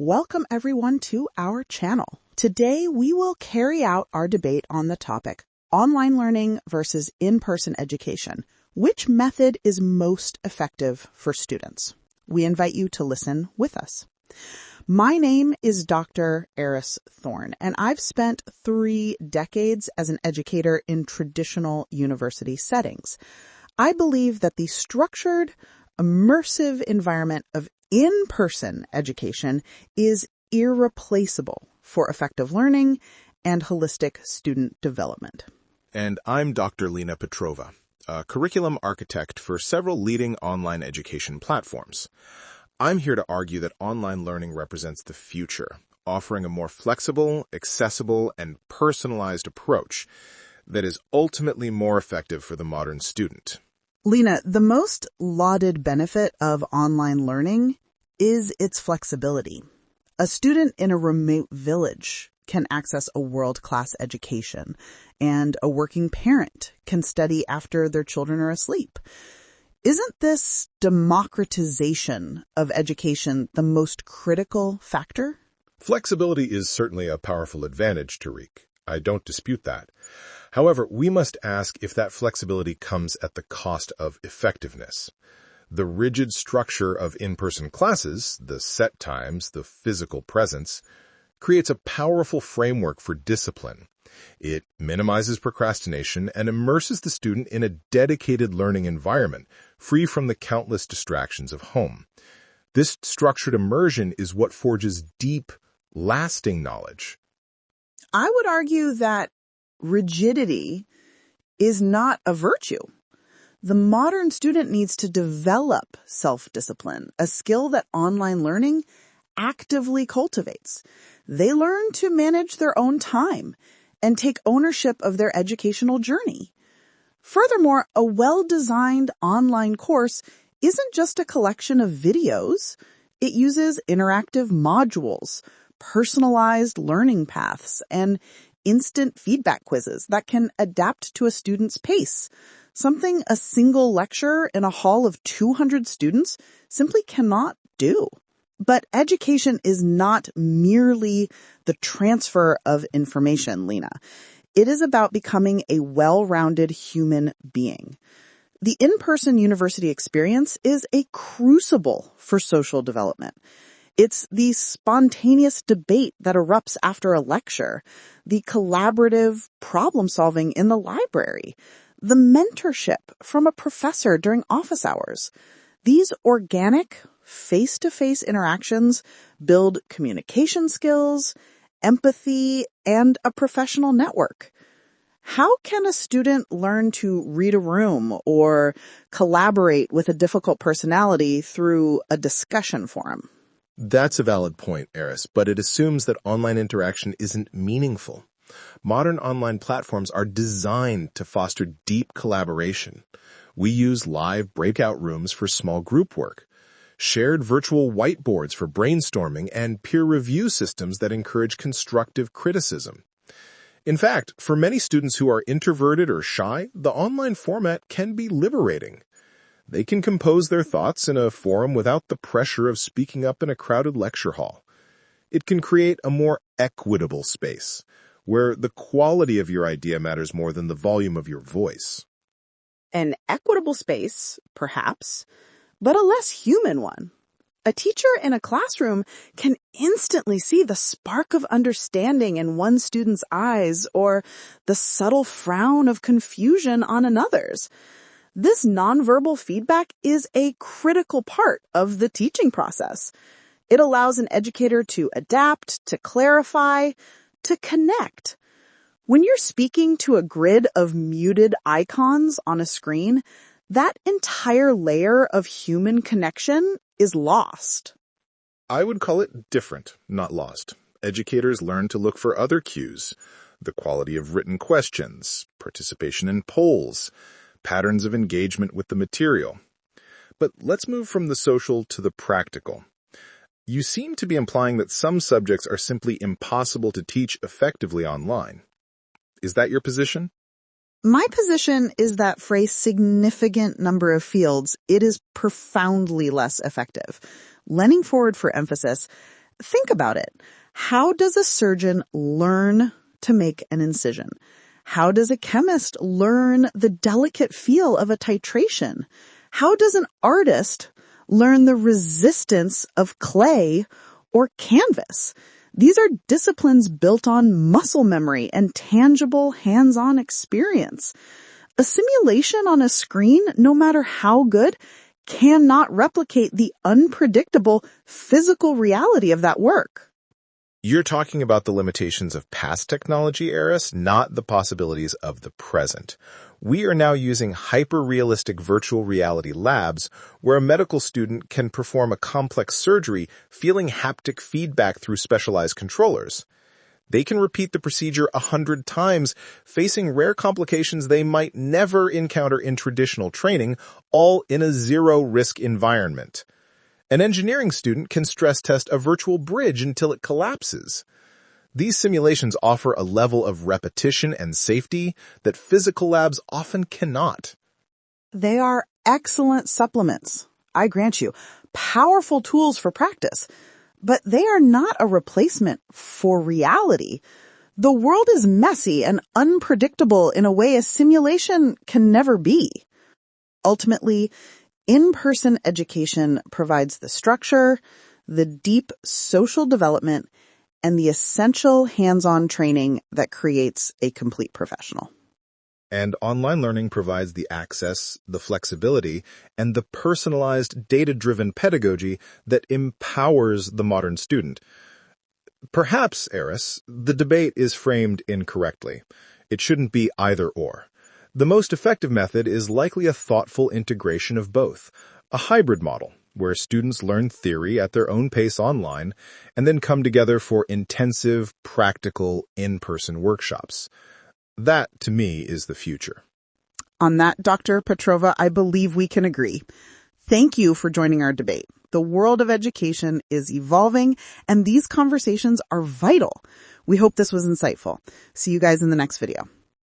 Welcome everyone to our channel. Today we will carry out our debate on the topic, online learning versus in-person education. Which method is most effective for students? We invite you to listen with us. My name is Dr. Eris Thorne, and I've spent 3 decades as an educator in traditional university settings. I believe that the structured, immersive environment of in-person education is irreplaceable for effective learning and holistic student development. And I'm Dr. Lena Petrova, a curriculum architect for several leading online education platforms. I'm here to argue that online learning represents the future, offering a more flexible, accessible, and personalized approach that is ultimately more effective for the modern student. Lena, the most lauded benefit of online learning is its flexibility. A student in a remote village can access a world-class education, and a working parent can study after their children are asleep. Isn't this democratization of education the most critical factor? Flexibility is certainly a powerful advantage, Tariq. I don't dispute that. However, we must ask if that flexibility comes at the cost of effectiveness. The rigid structure of in-person classes, the set times, the physical presence, creates a powerful framework for discipline. It minimizes procrastination and immerses the student in a dedicated learning environment, free from the countless distractions of home. This structured immersion is what forges deep, lasting knowledge. I would argue that rigidity is not a virtue. The modern student needs to develop self-discipline, a skill that online learning actively cultivates. They learn to manage their own time and take ownership of their educational journey. Furthermore, a well-designed online course isn't just a collection of videos. It uses interactive modules, personalized learning paths, and instant feedback quizzes that can adapt to a student's pace. Something a single lecture in a hall of 200 students simply cannot do. But education is not merely the transfer of information, Lena. It is about becoming a well-rounded human being. The in-person university experience is a crucible for social development. It's the spontaneous debate that erupts after a lecture, the collaborative problem-solving in the library, the mentorship from a professor during office hours. These organic, face-to-face interactions build communication skills, empathy, and a professional network. How can a student learn to read a room or collaborate with a difficult personality through a discussion forum? That's a valid point, Eris, but it assumes that online interaction isn't meaningful. Modern online platforms are designed to foster deep collaboration. We use live breakout rooms for small group work, shared virtual whiteboards for brainstorming, and peer review systems that encourage constructive criticism. In fact, for many students who are introverted or shy, the online format can be liberating. They can compose their thoughts in a forum without the pressure of speaking up in a crowded lecture hall. It can create a more equitable space, where the quality of your idea matters more than the volume of your voice. An equitable space, perhaps, but a less human one. A teacher in a classroom can instantly see the spark of understanding in one student's eyes or the subtle frown of confusion on another's. This nonverbal feedback is a critical part of the teaching process. It allows an educator to adapt, to clarify, to connect. When you're speaking to a grid of muted icons on a screen, that entire layer of human connection is lost. I would call it different, not lost. Educators learn to look for other cues, the quality of written questions, participation in polls, patterns of engagement with the material. But let's move from the social to the practical. You seem to be implying that some subjects are simply impossible to teach effectively online. Is that your position? My position is that for a significant number of fields, it is profoundly less effective. Leaning forward for emphasis, Think about it. How does a surgeon learn to make an incision? How does a chemist learn the delicate feel of a titration? How does an artist learn the resistance of clay or canvas? These are disciplines built on muscle memory and tangible hands-on experience. A simulation on a screen, no matter how good, cannot replicate the unpredictable physical reality of that work. You're talking about the limitations of past technology, Eris, not the possibilities of the present. We are now using hyper-realistic virtual reality labs where a medical student can perform a complex surgery feeling haptic feedback through specialized controllers. They can repeat the procedure 100 times, facing rare complications they might never encounter in traditional training, all in a zero-risk environment. An engineering student can stress test a virtual bridge until it collapses. These simulations offer a level of repetition and safety that physical labs often cannot. They are excellent supplements, I grant you, powerful tools for practice, but they are not a replacement for reality. The world is messy and unpredictable in a way a simulation can never be. Ultimately, in-person education provides the structure, the deep social development, and the essential hands-on training that creates a complete professional. And online learning provides the access, the flexibility, and the personalized, data-driven pedagogy that empowers the modern student. Perhaps, Eris, the debate is framed incorrectly. It shouldn't be either or. The most effective method is likely a thoughtful integration of both, a hybrid model, where students learn theory at their own pace online and then come together for intensive, practical, in-person workshops. That, to me, is the future. On that, Dr. Petrova, I believe we can agree. Thank you for joining our debate. The world of education is evolving, and these conversations are vital. We hope this was insightful. See you guys in the next video.